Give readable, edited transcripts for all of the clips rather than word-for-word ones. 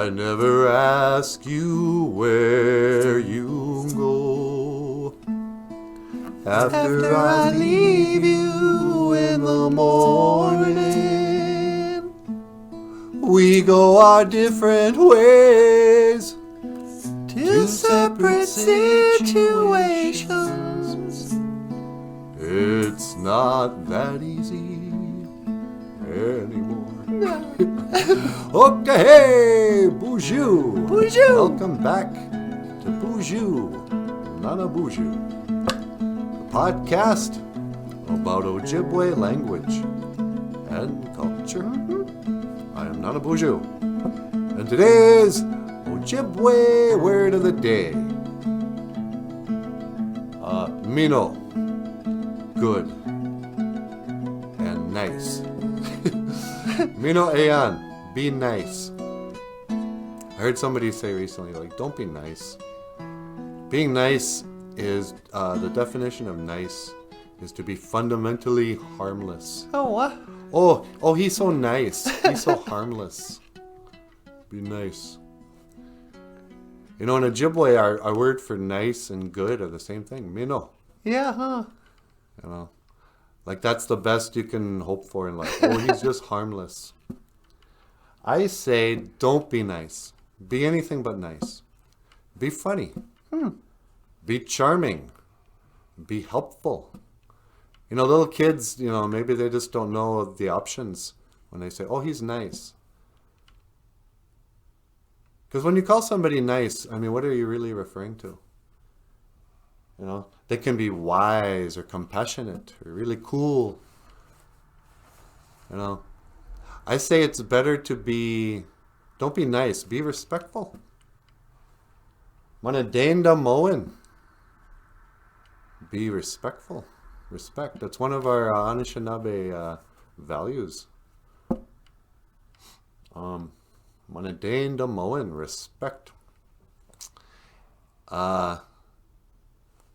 I never ask you where you go. After I leave you in the morning, we go our different ways to separate situations. It's not that easy anymore. Okay, hey, BOOZHOO. BOOZHOO. Welcome back to BOOZHOO, Nanaboozhoo, the podcast about Ojibwe language and culture. I am Nanaboozhoo, and today's Ojibwe word of the day. Mino, good and nice. Mino ayan, be nice. I heard somebody say recently, like, don't be nice. Being nice is, the definition of nice is to be fundamentally harmless. Oh, what? Oh, he's so nice. He's so harmless. Be nice. You know, in Ojibwe, our word for nice and good are the same thing. Mino. Yeah, huh? You know, like that's the best you can hope for in life. Oh, he's just harmless. I say, don't be nice. Be anything but nice. Be funny. Be charming. Be helpful. You know, little kids, you know, maybe they just don't know the options when they say, oh, he's nice. Because when you call somebody nice, I mean, what are you really referring to? You know, they can be wise or compassionate or really cool. You know, I say it's better to be, don't be nice, be respectful. Manadainda moen. Be respectful. Respect. That's one of our Anishinaabe values. Manadainda moen. Respect.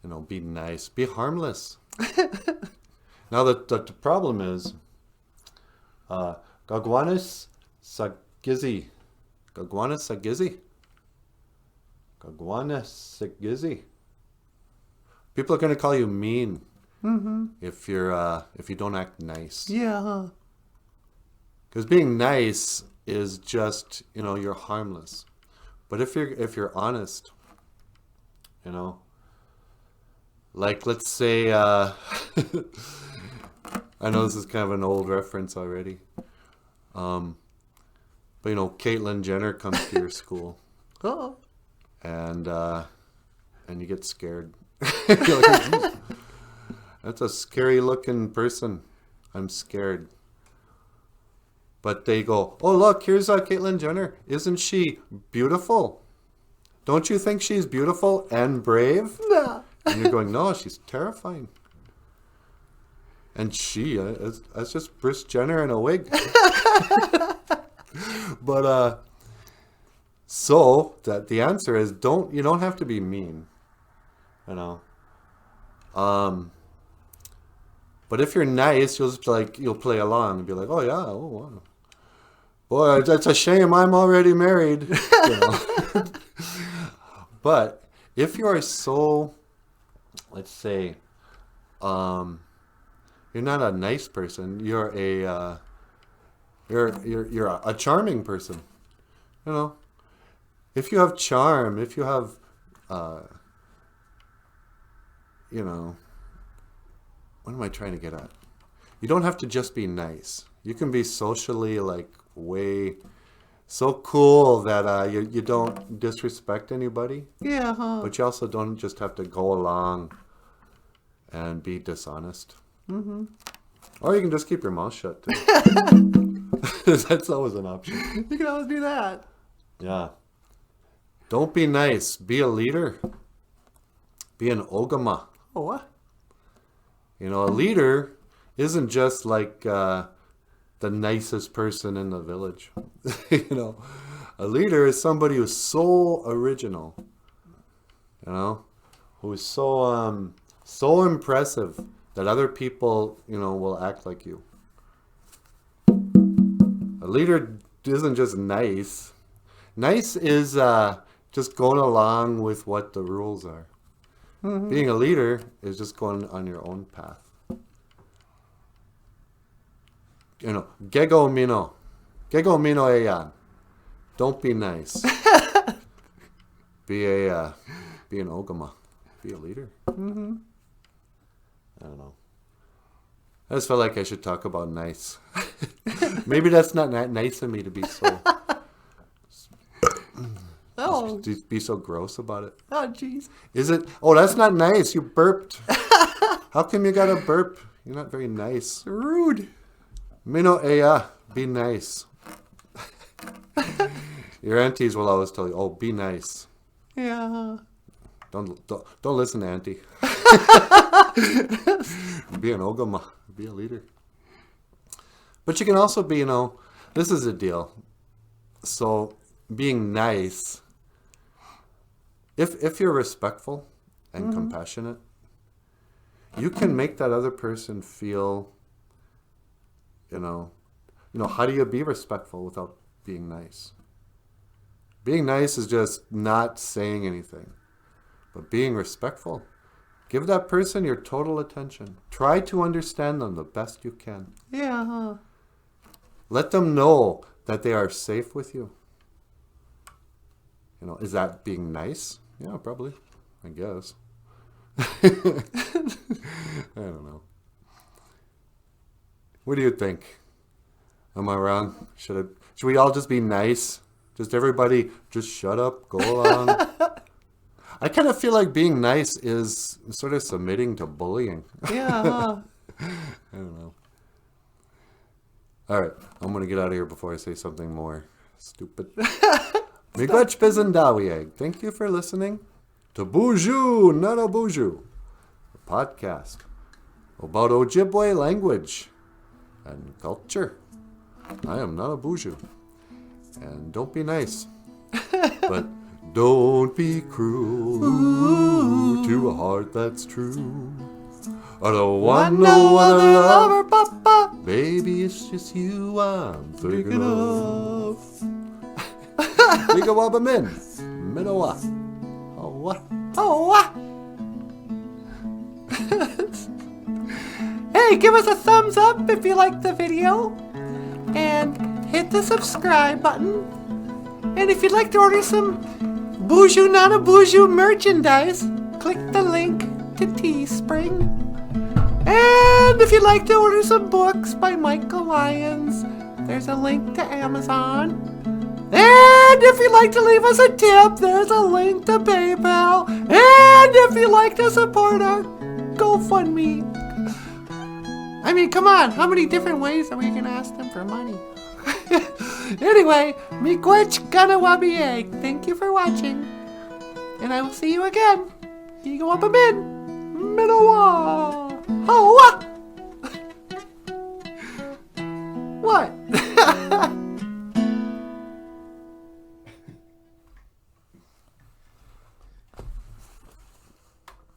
You know, be nice. Be harmless. Now, the problem is, Gagwanis sagizi. Gagwanis sagizi. Gagwanis sagizi. People are going to call you mean if you don't act nice. Yeah, huh? Because being nice is just, you know, you're harmless. But if you're honest, you know, like let's say, I know this is kind of an old reference already, but you know, Caitlyn Jenner comes to your school, and you get scared. You're like, that's a scary looking person. I'm scared. But they go, oh look, here's Caitlyn Jenner. Isn't she beautiful? Don't you think she's beautiful and brave? No. And you're going, no, she's terrifying. And she, that's just Bruce Jenner in a wig. But so that the answer is you don't have to be mean, you know. But if you're nice, you'll play along and be like, oh yeah, oh wow. Boy, that's a shame I'm already married. You know? But if you are so, let's say, you're not a nice person, you're a charming person. You know, if you have charm, if you have, you know, what am I trying to get at? You don't have to just be nice. You can be socially like way so cool that you don't disrespect anybody. Yeah, huh? But you also don't just have to go along and be dishonest. Or you can just keep your mouth shut too. That's always an option. You can always do that. Yeah. Don't be nice. Be a leader. Be an ogama. Oh, what? You know, a leader isn't just like the nicest person in the village. You know, a leader is somebody who's so original, you know, who's so so impressive that other people, you know, will act like you. A leader isn't just nice. Nice is just going along with what the rules are. Being a leader is just going on your own path. Gego mino. Gego mino eyan. Don't be nice. Be an ogama. Be a leader. I don't know. I just felt like I should talk about nice. Maybe that's not nice of me to be so... Oh. Be so gross about it. Oh, jeez. Is it? Oh, that's not nice. You burped. How come you got to burp? You're not very nice. Rude. Mino eya. Be nice. Your aunties will always tell you, oh, be nice. Yeah. Don't listen to auntie. Be an ogama. Be a leader. But you can also be, this is the deal. So being nice, if you're respectful and compassionate, you can make that other person feel, how do you be respectful without being nice? Being nice is just not saying anything. But being respectful, give that person your total attention. Try to understand them the best you can. Yeah. Let them know that they are safe with you. Is that being nice? Yeah, probably. I guess. I don't know. What do you think? Am I wrong? Should we all just be nice? Just everybody just shut up, go along. I kind of feel like being nice is sort of submitting to bullying. Yeah. I don't know. All right, I'm going to get out of here before I say something more stupid. Miigwech Pizendawieg. Thank you for listening to BOOZHOO Nanaboozhoo, a podcast about Ojibwe language and culture. I am Nanaboozhoo. And don't be nice. But don't be cruel to a heart that's true. I don't want no other lover, papa. Baby, it's just you I'm thinking of. Liga min, minowa. Oh. Hey, give us a thumbs up if you liked the video. And hit the subscribe button. And if you'd like to order some BOOZHOO Nanaboozhoo merchandise, click the link to Teespring. And if you'd like to order some books by Michael Lyons, there's a link to Amazon. And if you'd like to leave us a tip, there's a link to PayPal. And if you'd like to support our GoFundMe. I mean, come on, how many different ways are we going to ask them for money? Anyway, miigwech ganawabieg. Thank you for watching. And I will see you again. Igawababin. Minowa. What?